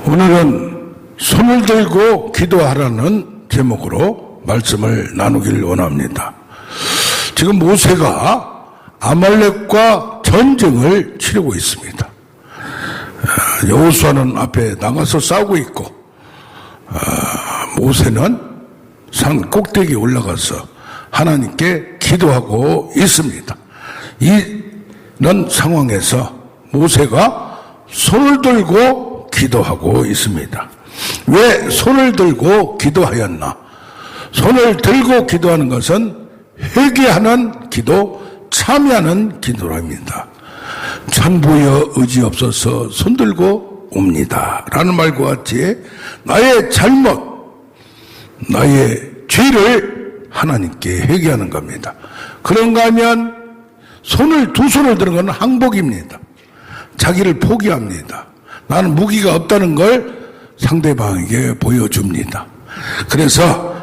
오늘은 손을 들고 기도하라는 제목으로 말씀을 나누길 원합니다. 지금 모세가 아말렉과 전쟁을 치르고 있습니다. 여호수아는 앞에 나가서 싸우고 있고 모세는 산 꼭대기에 올라가서 하나님께 기도하고 있습니다. 이런 상황에서 모세가 손을 들고 기도하고 있습니다. 왜 손을 들고 기도하였나? 손을 들고 기도하는 것은 회개하는 기도, 참여하는 기도랍니다. 천부여 의지 없어서 손들고 옵니다 라는 말과 같이 나의 잘못, 나의 죄를 하나님께 회개하는 겁니다. 그런가 하면 두 손을 드는 것은 항복입니다. 자기를 포기합니다. 나는 무기가 없다는 걸 상대방에게 보여줍니다. 그래서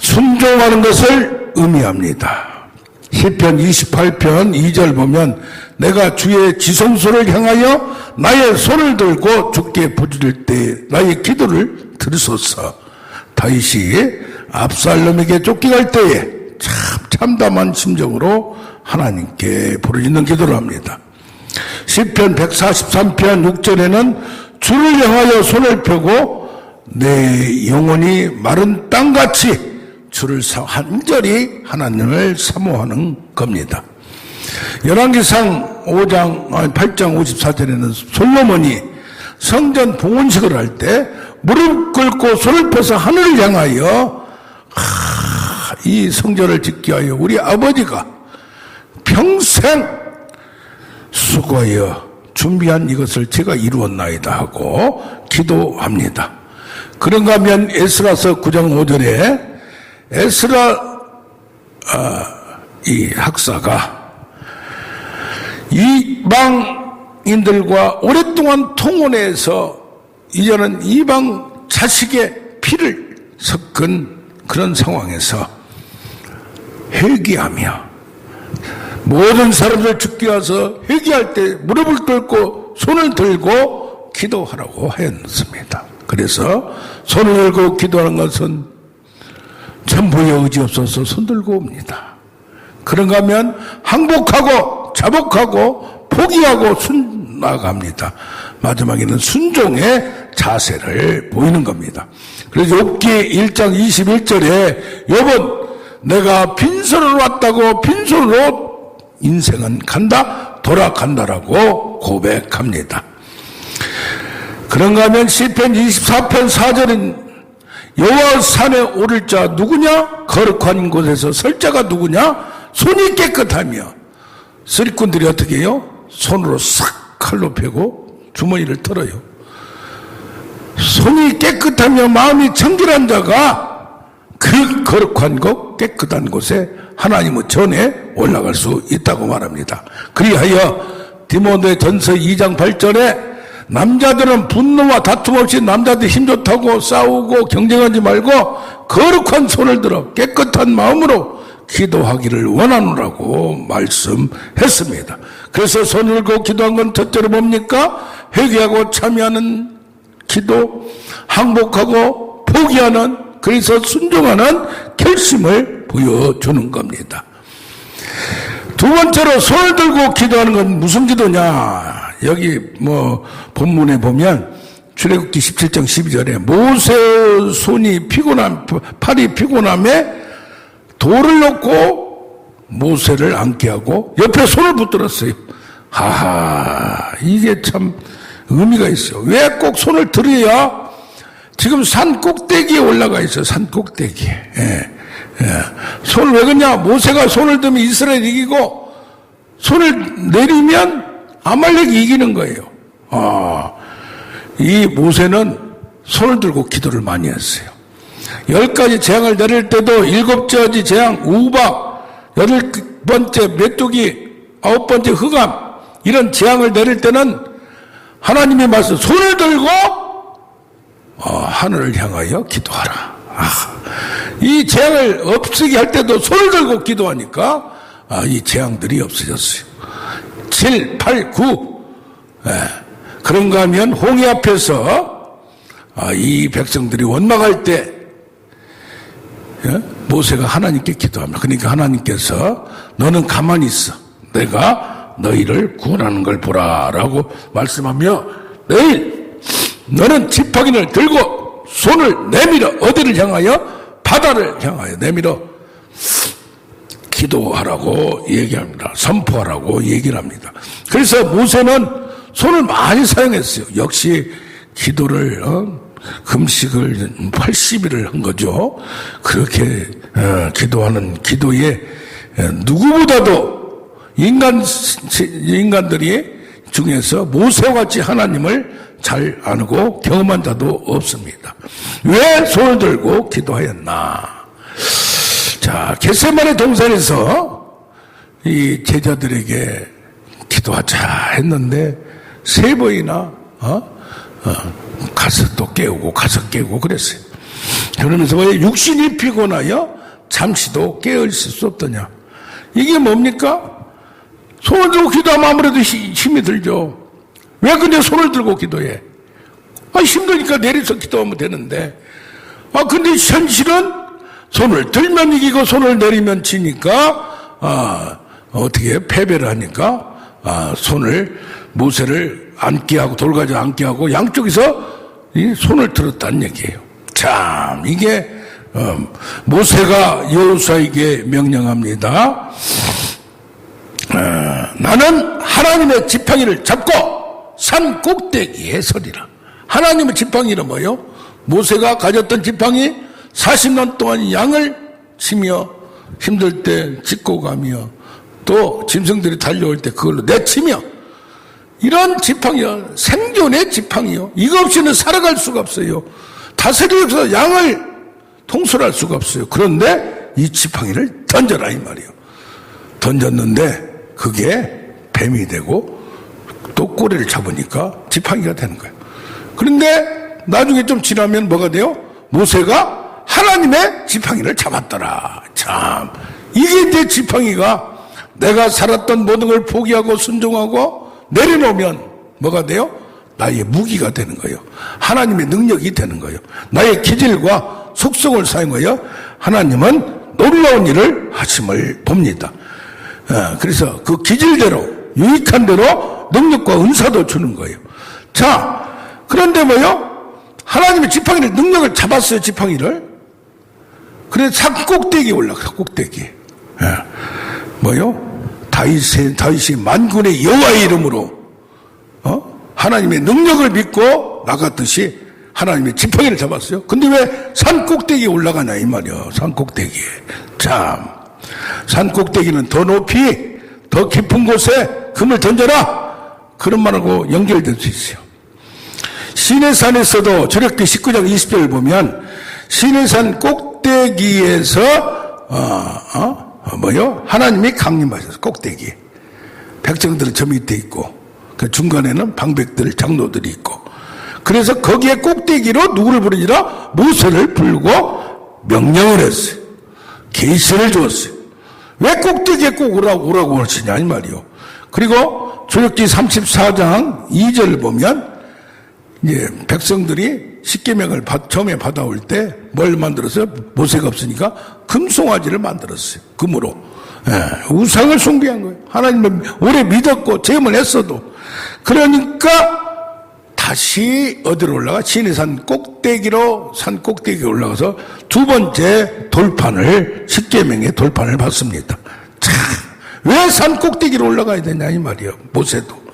순종하는 것을 의미합니다. 시편 28편 2절 보면 내가 주의 지성소를 향하여 나의 손을 들고 주께 부르짖을 때 나의 기도를 들으소서. 다윗이 압살롬에게 쫓겨갈 때에 참담한 심정으로 하나님께 부르짖는 기도를 합니다. 시편 143편 6절에는 주를 향하여 손을 펴고 내 영혼이 마른 땅같이 주를 간절히 하나님을 사모하는 겁니다. 열왕기상 8장 54절에는 솔로몬이 성전 봉헌식을 할 때 무릎 꿇고 손을 펴서 하늘을 향하여 이 성전을 짓기 위하여 우리 아버지가 평생 수고하여 준비한 이것을 제가 이루었나이다 하고 기도합니다. 그런가 하면 에스라서 9장 5절에 에스라 이 학사가 이방인들과 오랫동안 통혼해서 이제는 이방 자식의 피를 섞은 그런 상황에서 회개하며 모든 사람들 죽게 와서 회개할 때 무릎을 꿇고 손을 들고 기도하라고 하였습니다. 그래서 손을 들고 기도하는 것은 천부의 의지 없어서 손 들고 옵니다. 그런가 하면 항복하고 자복하고 포기하고 나아갑니다. 마지막에는 순종의 자세를 보이는 겁니다. 그래서 욥기 1장 21절에 욥은 내가 빈손으로 왔다고 빈손으로 인생은 간다 돌아간다라고 고백합니다. 그런가 하면 시편 24편 4절은 여호와 산에 오를 자 누구냐? 거룩한 곳에서 설 자가 누구냐? 손이 깨끗하며 쓰리꾼들이 어떻게 해요? 손으로 싹 칼로 패고 주머니를 털어요. 손이 깨끗하며 마음이 청결한 자가 그 거룩한 곳 깨끗한 곳에 하나님의 전에 올라갈 수 있다고 말합니다. 그리하여 디모데 전서 2장 8절에 남자들은 분노와 다툼 없이 남자들 힘 좋다고 싸우고 경쟁하지 말고 거룩한 손을 들어 깨끗한 마음으로 기도하기를 원하노라고 말씀했습니다. 그래서 손을 들고 기도한 건 첫째로 뭡니까? 회개하고 참여하는 기도, 항복하고 포기하는, 그래서 순종하는 결심을 보여주는 겁니다. 두 번째로 손을 들고 기도하는 건 무슨 기도냐? 여기 본문에 보면 출애굽기 17장 12절에 모세 손이 팔이 피곤함에 돌을 놓고 모세를 앉게 하고 옆에 손을 붙들었어요. 하하, 이게 참 의미가 있어요. 왜 꼭 손을 들어야? 지금 산 꼭대기에 올라가 있어요. 산 꼭대기에. 손을 왜 그러냐? 모세가 손을 들면 이스라엘이 이기고 손을 내리면 아말렉이 이기는 거예요. 이 모세는 손을 들고 기도를 많이 했어요. 10가지 재앙을 내릴 때도 7가지 재앙, 우박, 8번째 메뚜기, 9번째 흑암, 이런 재앙을 내릴 때는 하나님이 말씀, 손을 들고 하늘을 향하여 기도하라. 이 재앙을 없애게 할 때도 손을 들고 기도하니까 이 재앙들이 없어졌어요. 7, 8, 9. 그런가 하면 홍해 앞에서 이 백성들이 원망할 때 모세가 하나님께 기도합니다. 그러니까 하나님께서 너는 가만히 있어. 내가 너희를 구원하는 걸 보라 라고 말씀하며 내일 너는 지팡이를 들고 손을 내밀어 어디를 향하여? 바다를 향하여 내밀어 기도하라고 얘기합니다. 선포하라고 얘기를 합니다. 그래서 모세는 손을 많이 사용했어요. 역시 기도를 금식을 80일을 한 거죠. 그렇게 기도하는 기도에 누구보다도 인간들이 중에서 모세와 같이 하나님을 잘 아고 경험한 자도 없습니다. 왜 손을 들고 기도하였나? 자, 겟세마네 동산에서 이 제자들에게 기도하자 했는데 3번이나 가서 또 깨우고 가서 깨우고 그랬어요. 그러면서 왜 육신이 피곤하여 잠시도 깨어 있을 수 없더냐? 이게 뭡니까? 손을 들고 기도하면 아무래도 힘이 들죠. 왜 근데 손을 들고 기도해? 힘드니까 내려서 기도하면 되는데. 근데 현실은 손을 들면 이기고 손을 내리면 지니까, 어떻게 패배를 하니까, 손을, 모세를 앉게 하고 돌가지 앉게 하고 양쪽에서 이 손을 들었다는 얘기예요. 참, 이게, 모세가 여호수아에게 명령합니다. 나는 하나님의 지팡이를 잡고 산 꼭대기에 서리라. 하나님의 지팡이는 뭐요? 모세가 가졌던 지팡이 40년 동안 양을 치며 힘들 때 짚고 가며 또 짐승들이 달려올 때 그걸로 내치며 이런 지팡이요. 생존의 지팡이요. 이거 없이는 살아갈 수가 없어요. 다스리면서 양을 통솔할 수가 없어요. 그런데 이 지팡이를 던져라 이 말이에요. 던졌는데 그게 뱀이 되고 또 꼬리를 잡으니까 지팡이가 되는 거예요. 그런데 나중에 좀 지나면 뭐가 돼요? 모세가 하나님의 지팡이를 잡았더라. 참, 이게 이제 지팡이가 내가 살았던 모든 걸 포기하고 순종하고 내려놓으면 뭐가 돼요? 나의 무기가 되는 거예요. 하나님의 능력이 되는 거예요. 나의 기질과 속성을 사용하여 하나님은 놀라운 일을 하심을 봅니다. 그래서 그 기질대로 유익한 대로 능력과 은사도 주는 거예요. 자, 그런데 뭐요? 하나님의 지팡이를 능력을 잡았어요. 지팡이를. 그래서 산 꼭대기에 올라가. 꼭대기. 뭐요? 다윗이 만군의 여호와의 이름으로 하나님의 능력을 믿고 나갔듯이 하나님의 지팡이를 잡았어요. 근데 왜 산 꼭대기에 올라가냐 이 말이요. 산 꼭대기에. 참, 산 꼭대기는 더 높이 더 깊은 곳에 금을 던져라 그런 말하고 연결될 수 있어요. 시내산에서도 저력기 19장 20절을 보면 시내산 꼭대기에서 하나님이 강림하셔서 꼭대기 백성들은 저 밑에 있고 그 중간에는 방백들 장로들이 있고 그래서 거기에 꼭대기로 누구를 부르니라? 모세를 부르고 명령을 했어요. 계시를 주었어요. 왜 꼭대기에 꼭 오라고 하시냐 이 말이요. 그리고 출애굽기 34장 2절을 보면 이제 백성들이 십계명을 처음에 받아올 때 뭘 만들었어요? 모세가 없으니까 금송아지를 만들었어요. 금으로. 우상을 숭배한 거예요. 하나님을 오래 믿었고 제험을 했어도. 그러니까 다시 어디로 올라가? 시내산 꼭대기로 산 꼭대기에 올라가서 두 번째 돌판을 십계명의 돌판을 받습니다. 참, 왜 산 꼭대기로 올라가야 되냐 이 말이에요. 모세도.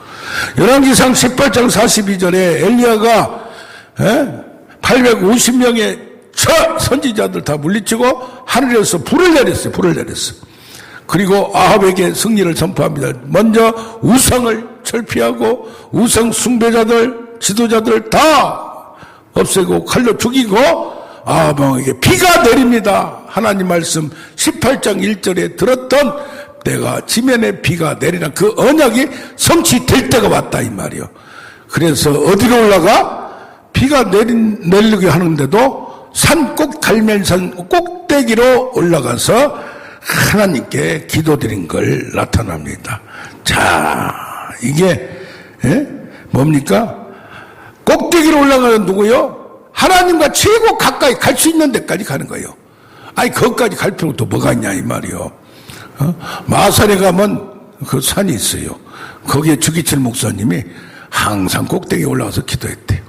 열왕기상 18장 42절에 엘리야가 850명의 선지자들 다 물리치고 하늘에서 불을 내렸어요. 그리고 아합에게 승리를 선포합니다. 먼저 우상을 철폐하고 우상 숭배자들 지도자들 다 없애고 칼로 죽이고 아합에게 비가 내립니다. 하나님 말씀 18장 1절에 들었던 내가 지면에 비가 내리라 그 언약이 성취될 때가 왔다 이 말이요. 그래서 어디로 올라가? 비가 내리게 하는데도 갈멜산 꼭대기로 올라가서 하나님께 기도드린 걸 나타납니다. 자, 이게 뭡니까? 꼭대기로 올라가는 누구요? 하나님과 최고 가까이 갈 수 있는 데까지 가는 거예요. 아니 거기까지 갈 필요도 뭐가 있냐 이 말이요. 마산에 가면 그 산이 있어요. 거기에 주기철 목사님이 항상 꼭대기에 올라가서 기도했대요.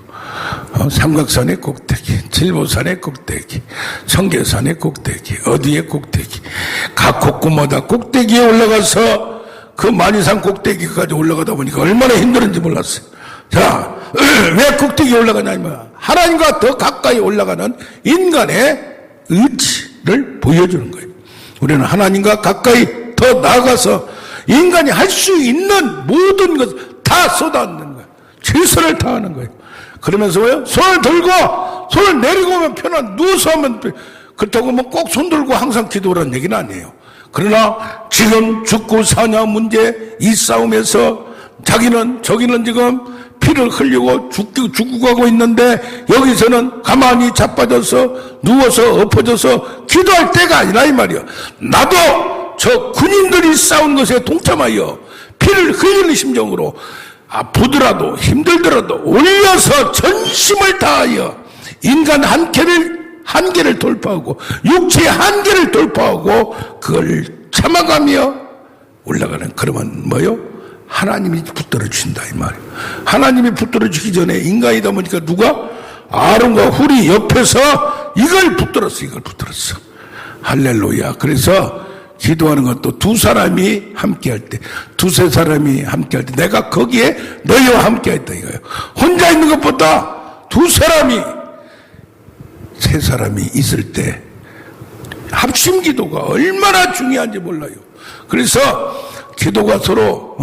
삼각산의 꼭대기, 칠보산의 꼭대기, 청계산의 꼭대기, 어디의 꼭대기, 각 곳곳마다 꼭대기에 올라가서 그 만이산 꼭대기까지 올라가다 보니까 얼마나 힘들은지 몰랐어요. 자, 왜 꼭대기에 올라가냐 이거야. 하나님과 더 가까이 올라가는 인간의 의지를 보여주는 거예요. 우리는 하나님과 가까이 더 나아가서 인간이 할 수 있는 모든 것을 다 쏟아내는 거예요. 최선을 다하는 거예요. 그러면서 뭐요? 손을 들고 손을 내리고 오면 편한, 누워서 하면 그렇다고 뭐 꼭 손 들고 항상 기도하라는 얘기는 아니에요. 그러나 지금 죽고 사냐 문제 이 싸움에서 저기는 지금 피를 흘리고 죽고 가고 있는데 여기서는 가만히 자빠져서 누워서 엎어져서 기도할 때가 아니라 이 말이야. 나도 저 군인들이 싸운 것에 동참하여 피를 흘리는 심정으로 아프더라도 힘들더라도 올려서 전심을 다하여 인간 한계를 돌파하고 육체의 한계를 돌파하고 그걸 참아가며 올라가는, 그러면 뭐요? 하나님이 붙들어 주신다 이 말이에요. 하나님이 붙들어 주기 전에 인간이다 보니까 누가? 아론과 훌이 옆에서 이걸 붙들었어. 할렐루야. 그래서 기도하는 것도 두 사람이 함께 할 때, 두세 사람이 함께 할 때 내가 거기에 너희와 함께 했다 이거예요. 혼자 있는 것보다 두 사람이, 세 사람이 있을 때 합심 기도가 얼마나 중요한지 몰라요. 그래서 기도가 서로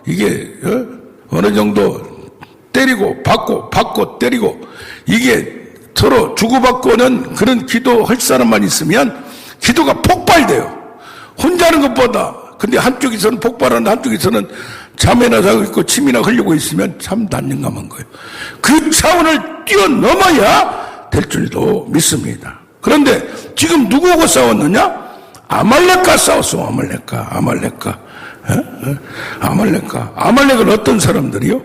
이게 어느 정도 때리고 받고 때리고 이게 서로 주고받고는 그런 기도할 사람만 있으면 기도가 폭발돼요. 혼자 하는 것보다. 근데 한쪽에서는 폭발하는데 한쪽에서는 잠이나 자고 있고 침이나 흘리고 있으면 참 난감한 거예요. 그 차원을 뛰어넘어야 될 줄도 믿습니다. 그런데 지금 누구하고 싸웠느냐? 아말렉과 싸웠어. 아말렉은 어떤 사람들이요?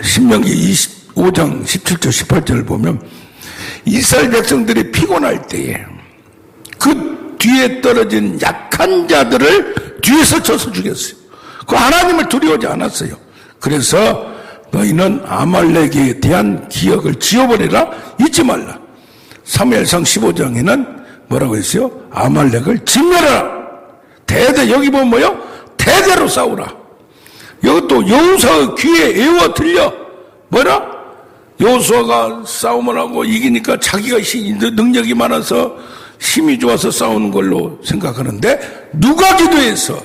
신명기 25장 17절 18절을 보면 이스라엘 백성들이 피곤할 때에 그 뒤에 떨어진 약한 자들을 뒤에서 쳐서 죽였어요. 그 하나님을 두려워하지 않았어요. 그래서 너희는 아말렉에 대한 기억을 지워버리라, 잊지 말라. 사무엘상 15장에는 뭐라고 했어요? 아말렉을 진멸하라. 여기 보면 뭐요? 대대로 싸우라. 이것도 여호수아의 귀에 애워 들려. 뭐라? 여호수아가 싸움을 하고 이기니까 자기가 능력이 많아서 힘이 좋아서 싸우는 걸로 생각하는데 누가 기도해서?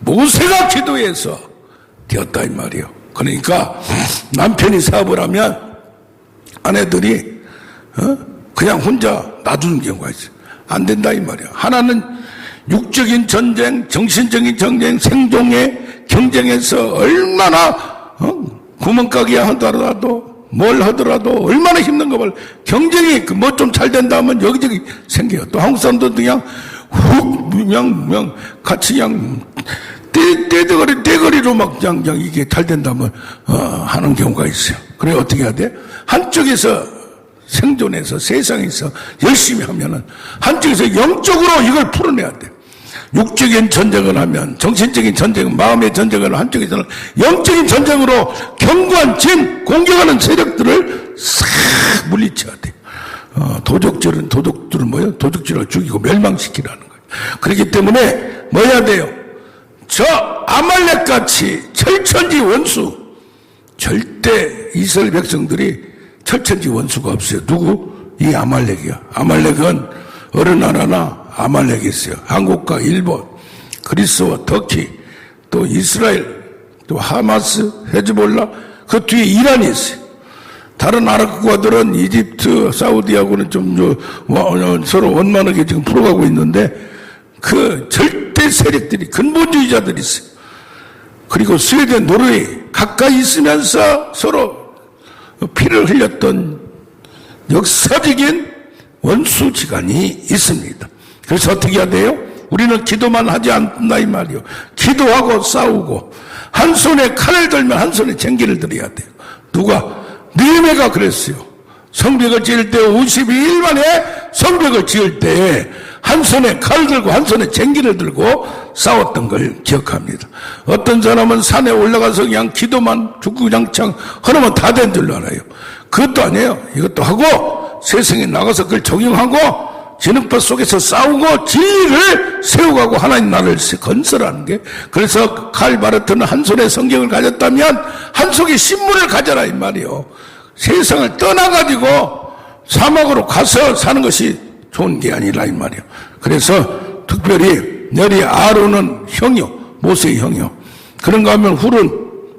모세가 기도해서 되었다 이 말이에요. 그러니까 남편이 사업을 하면 아내들이 그냥 혼자 놔두는 경우가 있어요. 안 된다 이 말이에요. 하나는 육적인 전쟁, 정신적인 전쟁, 생존의 경쟁에서 얼마나 구멍가게 하더라도 뭘 하더라도 얼마나 힘든 거 봐. 경쟁이 뭐 좀 잘 된다 하면 여기저기 생겨요. 또 한국 사람들도 그냥 그냥 같이 그냥 떼거리로 막 그냥 이게 잘 된다면 하는 경우가 있어요. 그래 어떻게 해야 돼? 한쪽에서 생존해서 세상에서 열심히 하면은 한쪽에서 영적으로 이걸 풀어내야 돼. 육적인 전쟁을 하면, 정신적인 전쟁은, 마음의 전쟁을 한쪽에서는 영적인 전쟁으로 견고한 공격하는 세력들을 싹 물리쳐야 돼. 도적질은 뭐예요? 도적질을 죽이고 멸망시키라는 거예요. 그렇기 때문에 뭐 해야 돼요? 저 아말렉같이 철천지 원수, 절대 이스라엘 백성들이 철천지 원수가 없어요. 누구? 이 아말렉이야. 아말렉은 어느 나라나 아말렉이 있어요. 한국과 일본, 그리스와 터키, 또 이스라엘, 또 하마스, 헤즈볼라, 그 뒤에 이란이 있어요. 다른 아랍 국가들은 이집트, 사우디하고는 좀 서로 원만하게 지금 풀어가고 있는데 그 절대 세력들이, 근본주의자들이 있어요. 그리고 스웨덴, 노르웨이 가까이 있으면서 서로 피를 흘렸던 역사적인 원수지간이 있습니다. 그래서 어떻게 해야 돼요? 우리는 기도만 하지 않는다 이 말이요. 기도하고 싸우고 한 손에 칼을 들면 한 손에 쟁기를 들어야 돼요. 누가? 느헤미야가 그랬어요. 성벽을 지을 때 52일 만에 성벽을 지을 때 한 손에 칼 들고 한 손에 쟁기를 들고 싸웠던 걸 기억합니다. 어떤 사람은 산에 올라가서 그냥 기도만 주구장창 하면 다 된 줄로 알아요. 그것도 아니에요. 이것도 하고 세상에 나가서 그걸 적용하고 진흙밭 속에서 싸우고 진리를 세워가고 하나님 나라를 건설하는 게, 그래서 칼 바르트는 한 손에 성경을 가졌다면 한 손에 신문을 가져라 이 말이요. 세상을 떠나가지고 사막으로 가서 사는 것이 좋은 게 아니라 이 말이요. 그래서 특별히 너희 아론은 형이요, 모세의 형이요. 그런가 하면 훌은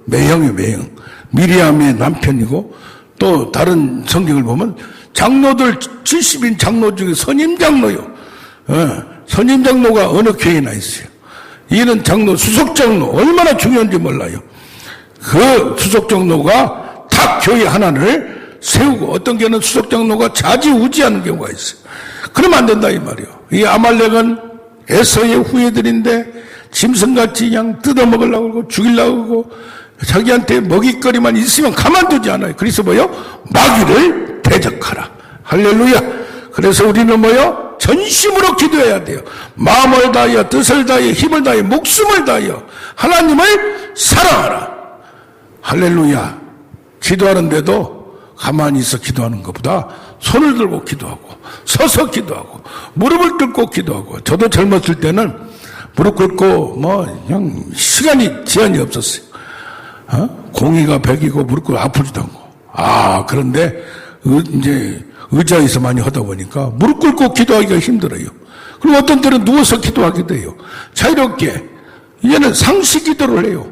매형이요, 매형. 미리암의 남편이고, 또 다른 성경을 보면 장로들 70인 장로 중에 선임 장로요. 선임 장로가 어느 교회나 있어요. 이는 장로, 수석 장로 얼마나 중요한지 몰라요. 그 수석 장로가 다 교회 하나를 세우고, 어떤 경우는 수석 장로가 좌지우지하는 경우가 있어요. 그러면 안 된다 이 말이요. 이 아말렉은 에서의 후예들인데 짐승같이 그냥 뜯어먹으려고 하고 죽이려고 하고 자기한테 먹잇거리만 있으면 가만두지 않아요. 그래서 뭐요? 마귀를 대적하라. 할렐루야. 그래서 우리는 뭐요? 전심으로 기도해야 돼요. 마음을 다하여, 뜻을 다하여, 힘을 다하여, 목숨을 다하여 하나님을 사랑하라. 할렐루야. 기도하는데도 가만히 있어 기도하는 것보다 손을 들고 기도하고 서서 기도하고 무릎을 꿇고 기도하고, 저도 젊었을 때는 무릎 꿇고 그냥 시간이 제한이 없었어요. 공의가 100이고 무릎 꿇고 아프지도 않고. 그런데 이제 의자에서 많이 하다 보니까 무릎 꿇고 기도하기가 힘들어요. 그리고 어떤 때는 누워서 기도하기도 해요. 자유롭게 이제는 상시 기도를 해요.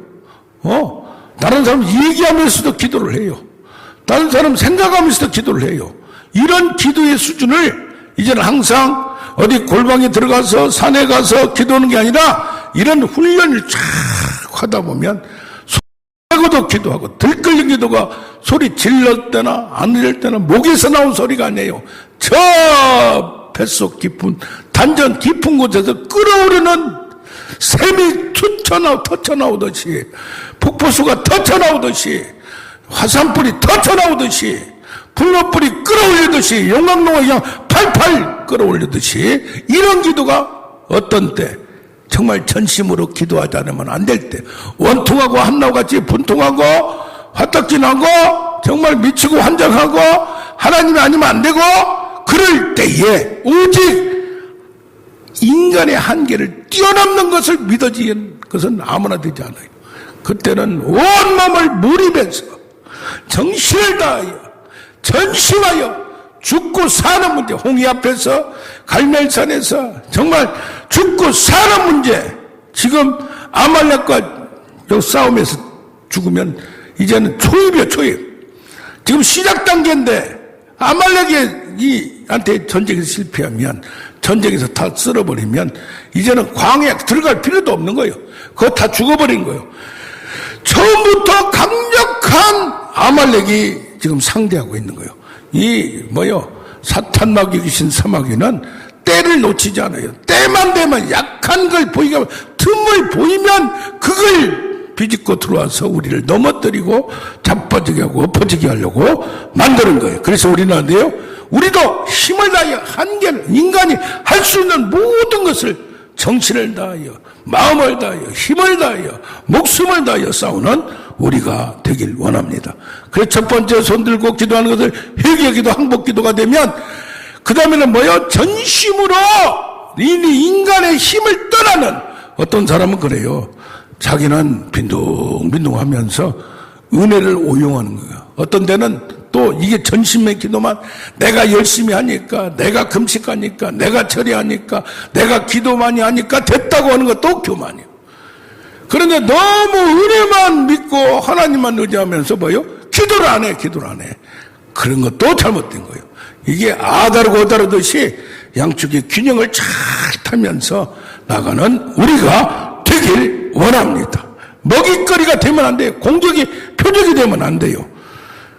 다른 사람 얘기하면서도 기도를 해요. 다른 사람 생각하면서도 기도를 해요. 이런 기도의 수준을 이제는 항상 어디 골방에 들어가서 산에 가서 기도하는 게 아니라 이런 훈련을 쫙 하다 보면 소리도 기도하고, 들끓는 기도가 소리 질렀을 때나 안 들릴 때나 목에서 나온 소리가 아니에요. 저 뱃속 깊은 단전 깊은 곳에서 끓어오르는 샘이 터쳐나오듯이, 폭포수가 터쳐나오듯이, 화산불이 터쳐나오듯이, 불꽃불이 끌어올리듯이, 용광로가 그냥 팔팔 끌어올리듯이, 이런 기도가 어떤 때 정말 전심으로 기도하지 않으면 안 될 때, 원통하고 한나같이 분통하고 화딱지나고 정말 미치고 환장하고 하나님이 아니면 안 되고, 그럴 때에 오직 인간의 한계를 뛰어넘는 것을 믿어지는 것은 아무나 되지 않아요. 그때는 온몸을 몰입해서 정신을 다하여 전심하여 죽고 사는 문제, 홍해 앞에서 갈멜산에서 정말 죽고 사는 문제, 지금 아말렉과 싸움에서 죽으면 이제는 초입이에요, 초입. 지금 시작 단계인데 아말렉이 한테 전쟁에서 실패하면, 전쟁에서 다 쓸어버리면 이제는 광야에 들어갈 필요도 없는 거예요. 그거 다 죽어버린 거예요. 처음부터 강력한 아말렉이 지금 상대하고 있는 거예요. 사탄 마귀 귀신 사마귀는 때를 놓치지 않아요. 때만 되면 약한 걸 보이게 하면, 틈을 보이면 그걸 비집고 들어와서 우리를 넘어뜨리고 자빠지게 하고 엎어지게 하려고 만드는 거예요. 그래서 우리는 안 돼요? 우리도 힘을 다하여, 한계를, 인간이 할 수 있는 모든 것을 정신을 다하여, 마음을 다하여, 힘을 다하여, 목숨을 다하여 싸우는 우리가 되길 원합니다. 그래서 첫 번째 손 들고 기도하는 것을 회개기도, 항복기도가 되면, 그 다음에는 전심으로 인간의 힘을 떠나는, 어떤 사람은 그래요. 자기는 빈둥빈둥 하면서 은혜를 오용하는 거예요. 어떤 데는 또 이게 전심의 기도만, 내가 열심히 하니까, 내가 금식하니까, 내가 절야하니까, 내가 기도 많이 하니까 됐다고 하는 것도 교만이에요. 그런데 너무 은혜만 믿고 하나님만 의지하면서 기도를 안 해. 그런 것도 잘못된 거예요. 이게 아다르고 오다르듯이 양쪽의 균형을 잘 타면서 나가는 우리가 되길 원합니다. 먹잇거리가 되면 안 돼요. 공적이 표적이 되면 안 돼요.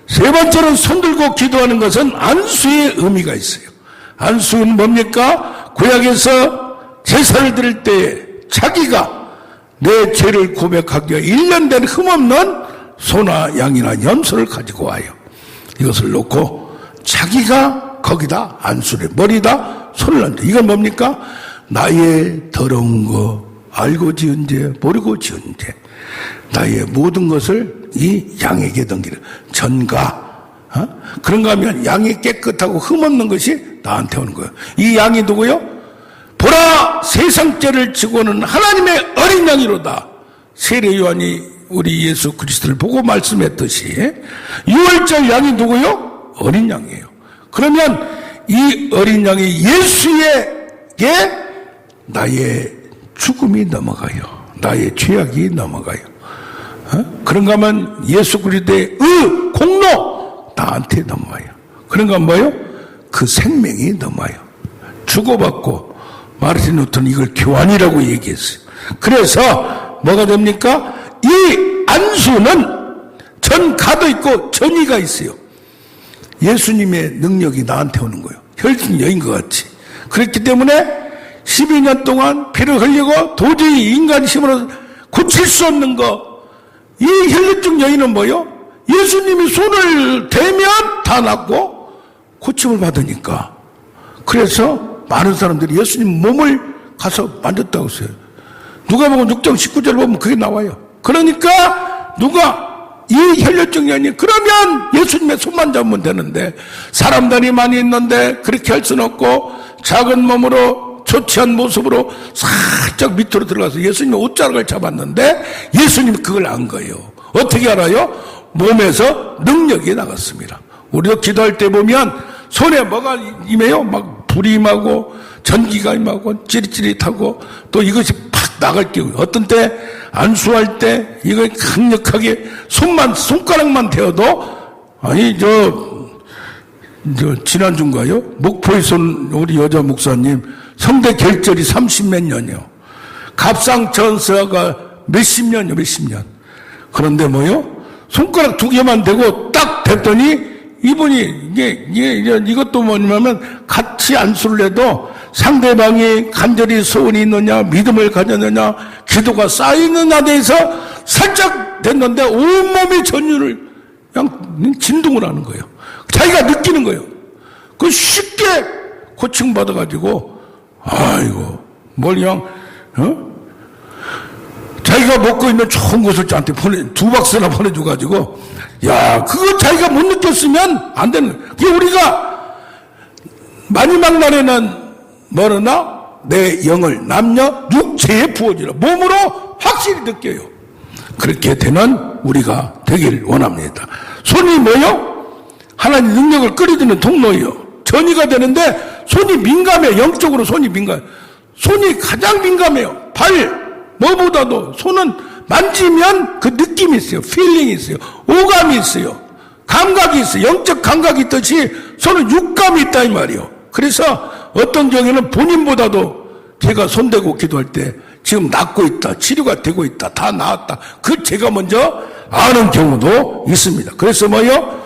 세 번째는 손들고 기도하는 것은 안수의 의미가 있어요. 안수는 뭡니까? 구약에서 제사를 드릴 때 자기가 내 죄를 고백하기에 1년 된 흠없는 소나 양이나 염소를 가지고 와요. 이것을 놓고 자기가 거기다 안수래 머리다 손을 얹어. 이건 뭡니까? 나의 더러운 거 알고 지은 죄 모르고 지은 죄 나의 모든 것을 이 양에게 넘기라. 전가 그런가 하면 양이 깨끗하고 흠없는 것이 나한테 오는 거예요. 이 양이 누구요? 보라 세상 죄를 지고는 하나님의 어린 양이로다. 세례 요한이 우리 예수 그리스도를 보고 말씀했듯이 유월절 양이 누구요? 어린 양이에요. 그러면 이 어린 양이 예수에게 나의 죽음이 넘어가요. 나의 죄악이 넘어가요. 그런가 하면 예수 그리스도의 공로 나한테 넘어와요. 그런가 하면 뭐요? 그 생명이 넘어와요. 주고받고 마르틴 루터는 이걸 교환이라고 얘기했어요. 그래서 뭐가 됩니까? 이 안수는 전가도 있고 전이가 있어요. 예수님의 능력이 나한테 오는 거예요. 혈중 여인과 같이. 그렇기 때문에 12년 동안 피를 흘리고 도저히 인간 힘으로 고칠 수 없는 거. 이 혈류증 여인은 뭐요? 예수님이 손을 대면 다 낫고 고침을 받으니까. 그래서 많은 사람들이 예수님 몸을 가서 만졌다고 했어요. 누가 보면 6장 19절 보면 그게 나와요. 그러니까 누가 이 혈류증 여인이 그러면 예수님의 손만 잡으면 되는데 사람들이 많이 있는데 그렇게 할 수는 없고 작은 몸으로 조치한 모습으로 살짝 밑으로 들어가서 예수님의 옷자락을 잡았는데 예수님이 그걸 안 거예요. 어떻게 알아요? 몸에서 능력이 나갔습니다. 우리도 기도할 때 보면 손에 뭐가 임해요? 막 불이 임하고 전기가 임하고 찌릿찌릿하고 또 이것이 팍 나갈 경우 어떤 때 안수할 때 이거 강력하게 손가락만 대어도 아니 지난주인가요? 목포에서 우리 여자 목사님 성대 결절이 30몇 년이요. 갑상천사가 몇십 년이요. 그런데 뭐요? 손가락 2개만 대고 딱 댔더니 이분이 이것도 뭐냐면 같이 안수를 해도 상대방이 간절히 소원이 있느냐 믿음을 가졌느냐 기도가 쌓이느냐에 대해서 살짝 됐는데 온몸의 전율을 그냥 진동을 하는 거예요. 자기가 느끼는 거예요. 그 쉽게 고침받아가지고 아이고 뭘 그냥 자기가 먹고 있는 좋은 것을 저한테 2박스나 보내줘가지고 야 그거 자기가 못 느꼈으면 안 되는 거예요. 그게 우리가 마지막 날에는 뭐르나 내 영을 남녀 육체에 부어지라 몸으로 확실히 느껴요. 그렇게 되는 우리가 되길 원합니다. 손이 뭐요? 하나님 능력을 끌어들이는 통로예요. 전이가 되는데 손이 민감해요. 영적으로 손이 민감해요. 손이 가장 민감해요. 발 뭐보다도 손은 만지면 그 느낌이 있어요. 필링이 있어요. 오감이 있어요. 감각이 있어요. 영적 감각이 있듯이 손은 육감이 있다 이 말이에요. 그래서 어떤 경우에는 본인보다도 제가 손대고 기도할 때 지금 낫고 있다, 치료가 되고 있다, 다 나았다. 그 제가 먼저 아는 경우도 있습니다. 그래서 뭐요?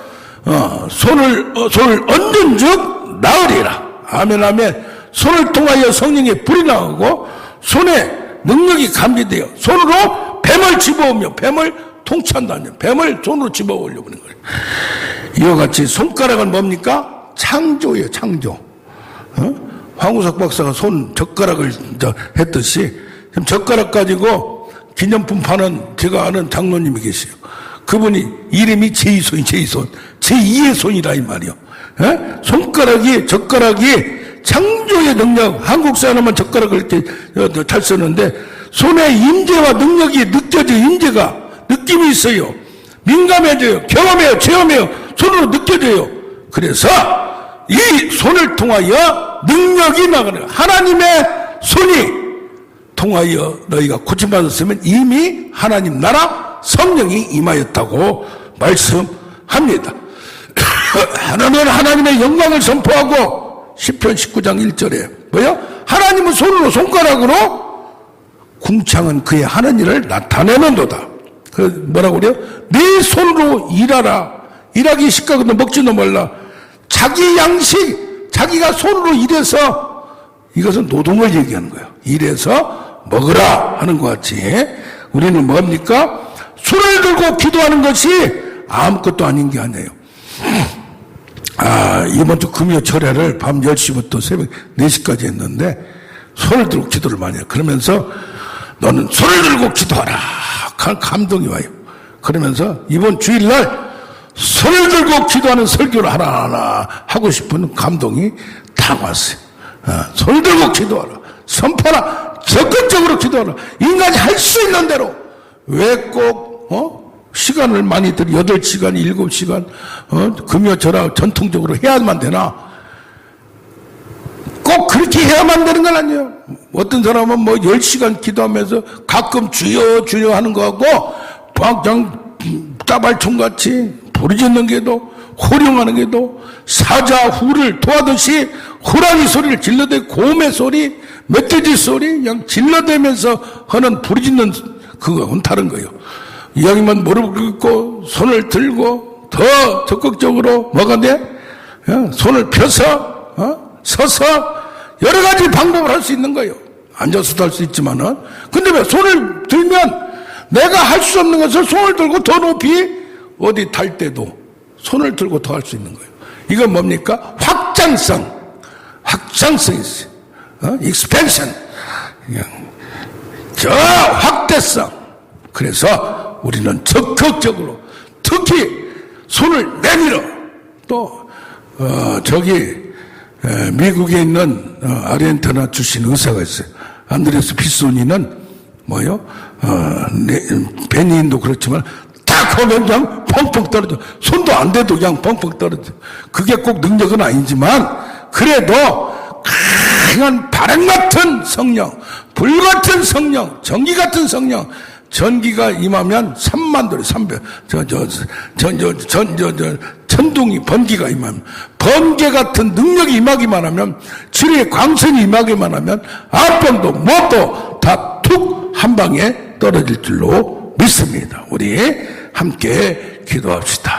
손을 얹은 즉 나으리라. 아멘 아멘. 손을 통하여 성령의 불이 나오고 손에 능력이 감지돼요. 손으로 뱀을 집어오며 뱀을 통치한다는 뱀을 손으로 집어 올려보는 거예요. 이와 같이 손가락은 뭡니까? 창조예요. 창조. 황우석 박사가 손 젓가락을 했듯이 젓가락 가지고 기념품 파는 제가 아는 장로님이 계세요. 그분이 이름이 제이손 제2의 손이라 이 말이요. 젓가락이 창조의 능력. 한국 사람은 젓가락을 이렇게 잘 쓰는데 손에 임재와 능력이 느껴져요. 임재가 느낌이 있어요. 민감해져요. 경험해요. 체험해요. 손으로 느껴져요. 그래서 이 손을 통하여 능력이 나가는 하나님의 손이 통하여 너희가 고침받았으면 이미 하나님 나라 성령이 임하였다고 말씀합니다. 하나님은 하나님의 영광을 선포하고 시편 19장 1절에 뭐요? 하나님은 손으로 손가락으로 궁창은 그의 하는 일을 나타내는도다. 그 뭐라고 그래요? 네 손으로 일하라. 일하기 쉽거든 먹지도 말라. 자기 양식, 자기가 손으로 일해서 이것은 노동을 얘기하는 거예요. 일해서 먹으라 하는 것 같이 우리는 뭡니까? 손을 들고 기도하는 것이 아무것도 아닌 게 아니에요. 이번 주 금요 철야를 밤 10시부터 새벽 4시까지 했는데 손을 들고 기도를 많이 해요. 그러면서 너는 손을 들고 기도하라. 감동이 와요. 그러면서 이번 주일날 손을 들고 기도하는 설교를 하나 하고 싶은 감동이 다 왔어요. 손을 들고 기도하라. 선포하라. 적극적으로 기도하라. 인간이 할 수 있는 대로. 왜 꼭 시간을 많이 들여 8시간, 7시간 금요철야 전통적으로 해야만 되나? 꼭 그렇게 해야만 되는 건 아니에요. 어떤 사람은 뭐 10시간 기도하면서 가끔 주여 주여 하는 거하고 그냥 따발총같이 부르짖는 게도 호령하는 게도 사자후를 토하듯이 호랑이 소리를 질러대 곰의 소리 멧돼지 소리 그냥 질러대면서 하는 부르짖는 그거는 다른 거예요. 이왕이면 무릎을 꿇고 손을 들고 더 적극적으로 뭐가 돼? 손을 펴서 서서 여러 가지 방법을 할 수 있는 거예요. 앉아서도 할 수 있지만은. 근데 왜 손을 들면 내가 할 수 없는 것을 손을 들고 더 높이 어디 달 때도 손을 들고 더 할 수 있는 거예요. 이건 뭡니까? 확장성이 있어요. expansion. 저 확대성. 그래서 우리는 적극적으로 특히 손을 내밀어 또 미국에 있는 아르헨티나 출신 의사가 있어요. 안드레스 피소니는 베니인도 그렇지만 딱 하면 그냥 펑펑 떨어져. 손도 안 대도 그냥 펑펑 떨어져. 그게 꼭 능력은 아니지만 그래도 강한 바람 같은 성령, 불 같은 성령, 전기 같은 성령. 전기가 임하면 3만 돌이 300 천둥이 번개가 임하면 번개 같은 능력이 임하기만 하면 치료의 광선이 임하기만 하면 아병도 못도 다 툭 한 방에 떨어질 줄로 믿습니다. 우리 함께 기도합시다.